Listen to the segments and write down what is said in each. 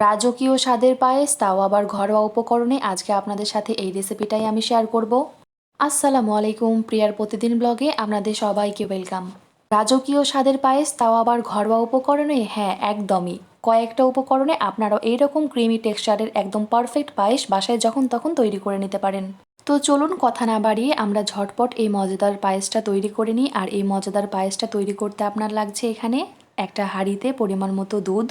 রাজকীয় স্বাদের পায়েস, তাও আবার ঘরোয়া উপকরণে। আজকে আপনাদের সাথে এই রেসিপিটাই আমি শেয়ার করব। আসসালামু আলাইকুম, প্রিয়ার প্রতিদিন ব্লগে আপনাদের সবাইকে ওয়েলকাম। রাজকীয় স্বাদের পায়েস, তাও আবার ঘরোয়া উপকরণে। হ্যাঁ, একদমই। কয়েকটা উপকরণে আপনারাও এইরকম ক্রিমি টেক্সচারের একদম পারফেক্ট পায়েস বাসায় যখন তখন তৈরি করে নিতে পারেন। তো চলুন কথা না বাড়িয়ে আমরা ঝটপট এই মজাদার পায়েসটা তৈরি করে নিই। আর এই মজাদার পায়েসটা তৈরি করতে আপনার লাগছে এখানে একটা হাঁড়িতে পরিমাণ মতো দুধ।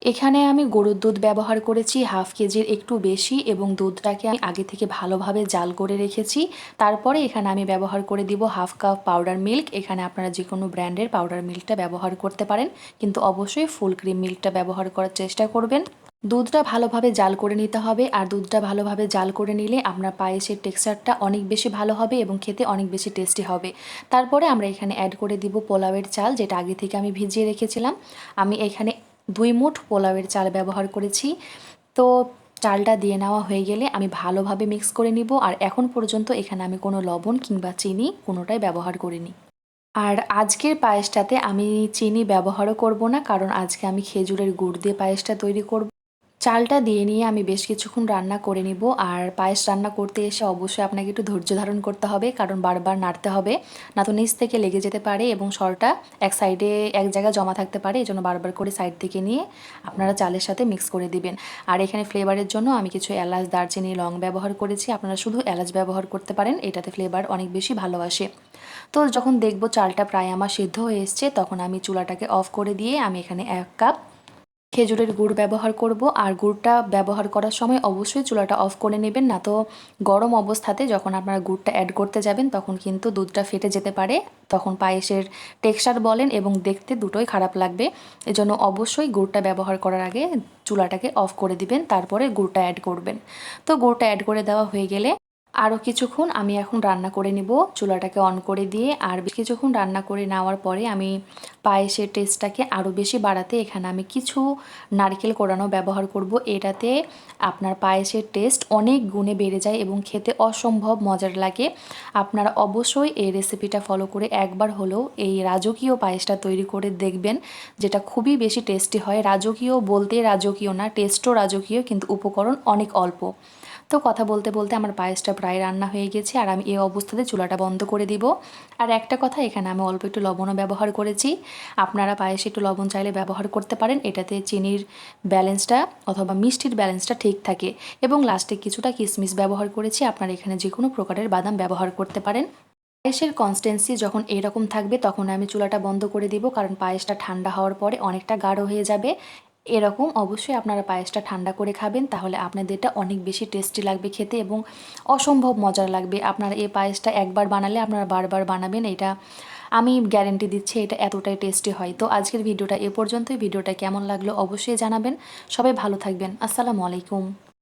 এখানে আমি গরুর দুধ ব্যবহার করেছি হাফ কেজির একটু বেশি, এবং দুধটাকে আমি আগে থেকে ভালোভাবে জাল করে রেখেছি। তারপরে এখানে আমি ব্যবহার করে দিব হাফ কাপ পাউডার মিল্ক। এখানে আপনারা যে কোনো ব্র্যান্ডের পাউডার মিল্কটা ব্যবহার করতে পারেন, কিন্তু অবশ্যই ফুল ক্রিম মিল্কটা ব্যবহার করার চেষ্টা করবেন। দুধটা ভালোভাবে জাল করে নিতে হবে, আর দুধটা ভালোভাবে জাল করে নিলে আপনার পায়েসের টেক্সচারটা অনেক বেশি ভালো হবে এবং খেতে অনেক বেশি টেস্টি হবে। তারপরে আমরা এখানে অ্যাড করে দিব পোলাওয়ের চাল, যেটা আগে থেকে আমি ভিজিয়ে রেখেছিলাম। আমি এখানে 2 মুঠ পোলাওয়ের চাল ব্যবহার করেছি। তো চালটা দিয়ে নেওয়া হয়ে গেলে আমি ভালোভাবে মিক্স করে নিব। আর এখন পর্যন্ত এখানে আমি কোনো লবণ কিংবা চিনি কোনোটাই ব্যবহার করিনি। আর আজকের পায়েসটাতে আমি চিনি ব্যবহারও করব না, কারণ আজকে আমি খেজুরের গুড় দিয়ে পায়েসটা তৈরি করব। চালটা দিয়ে নিয়ে আমি বেশ কিছুক্ষণ রান্না করে নিব। আর পায়েস রান্না করতে এসে অবশ্যই আপনাকে একটু ধৈর্য ধারণ করতে হবে, কারণ বারবার নাড়তে হবে, না তো নিচ থেকে লেগে যেতে পারে এবং সরটা এক সাইডে এক জায়গায় জমা থাকতে পারে। এই জন্য বারবার করে সাইড থেকে নিয়ে আপনারা চালের সাথে মিক্স করে দিবেন। আর এখানে ফ্লেভারের জন্য আমি কিছু এলাচ, দারচিনি, লং ব্যবহার করেছি। আপনারা শুধু এলাচ ব্যবহার করতে পারেন, এটাতে ফ্লেভার অনেক বেশি ভালো আসে। তো যখন দেখব চালটা প্রায় আমার সিদ্ধ হয়ে এসছে, তখন আমি চুলাটাকে অফ করে দিয়ে আমি এখানে 1 কাপ খেজুরের গুড় ব্যবহার করব। আর গুড়টা ব্যবহার করার সময় অবশ্যই চুলাটা অফ করে নেবেন, না তো গরম অবস্থাতে যখন আপনারা গুড়টা অ্যাড করতে যাবেন তখন কিন্তু দুধটা ফেটে যেতে পারে। তখন পায়েসের টেক্সচার বলেন এবং দেখতে দুটোই খারাপ লাগবে। এজন্য অবশ্যই গুড়টা ব্যবহার করার আগে চুলাটাকে অফ করে দিবেন, তারপরে গুড়টা অ্যাড করবেন। তো গুড়টা অ্যাড করে দেওয়া হয়ে গেলে আরও কিছুক্ষণ আমি এখন রান্না করে নিব, চুলাটাকে অন করে দিয়ে। আর বেশ কিছুক্ষণ রান্না করে নেওয়ার পরে আমি পায়েসের টেস্টটাকে আরও বেশি বাড়াতে এখানে আমি কিছু নারকেল কোড়ানো ব্যবহার করব। এটাতে আপনার পায়েসের টেস্ট অনেক গুণে বেড়ে যায় এবং খেতে অসম্ভব মজার লাগে। আপনারা অবশ্যই এই রেসিপিটা ফলো করে একবার হলেও এই রাজকীয় পায়েসটা তৈরি করে দেখবেন, যেটা খুবই বেশি টেস্টি হয়। রাজকীয় বলতে রাজকীয় না, টেস্টও রাজকীয়, কিন্তু উপকরণ অনেক অল্প। তো কথা বলতে বলতে আমার পায়েসটা প্রায় রান্না হয়ে গেছে, আর আমি এই অবস্থাতে চুলাটা বন্ধ করে দিব। আর একটা কথা, এখানে আমি অল্প একটু লবণও ব্যবহার করেছি। আপনারা পায়েসে একটু লবণ চাইলে ব্যবহার করতে পারেন, এটাতে চিনির ব্যালেন্সটা অথবা মিষ্টির ব্যালেন্সটা ঠিক থাকে। এবং লাস্টে কিছুটা কিশমিশ ব্যবহার করেছি, আপনারা এখানে যে কোনো প্রকারের বাদাম ব্যবহার করতে পারেন। পায়েসের কনসিস্টেন্সি যখন এরকম থাকবে তখন আমি চুলাটা বন্ধ করে দিব, কারণ পায়েসটা ঠান্ডা হওয়ার পরে অনেকটা গাঢ় হয়ে যাবে। এরকম অবশ্যই আপনারা পায়েসটা ঠান্ডা করে খাবেন, তাহলে আপনাদের এটা অনেক বেশি টেস্টি লাগবে খেতে এবং অসম্ভব মজার লাগবে। আপনারা এই পায়েসটা একবার বানালে আপনারা বারবার বানাবেন, এটা আমি গ্যারেন্টি দিচ্ছি। এটা এতটাই টেস্টি হয়। তো আজকের ভিডিওটা এ পর্যন্তই। ভিডিওটা কেমন লাগলো অবশ্যই জানাবেন। সবাই ভালো থাকবেন। আসসালামু আলাইকুম।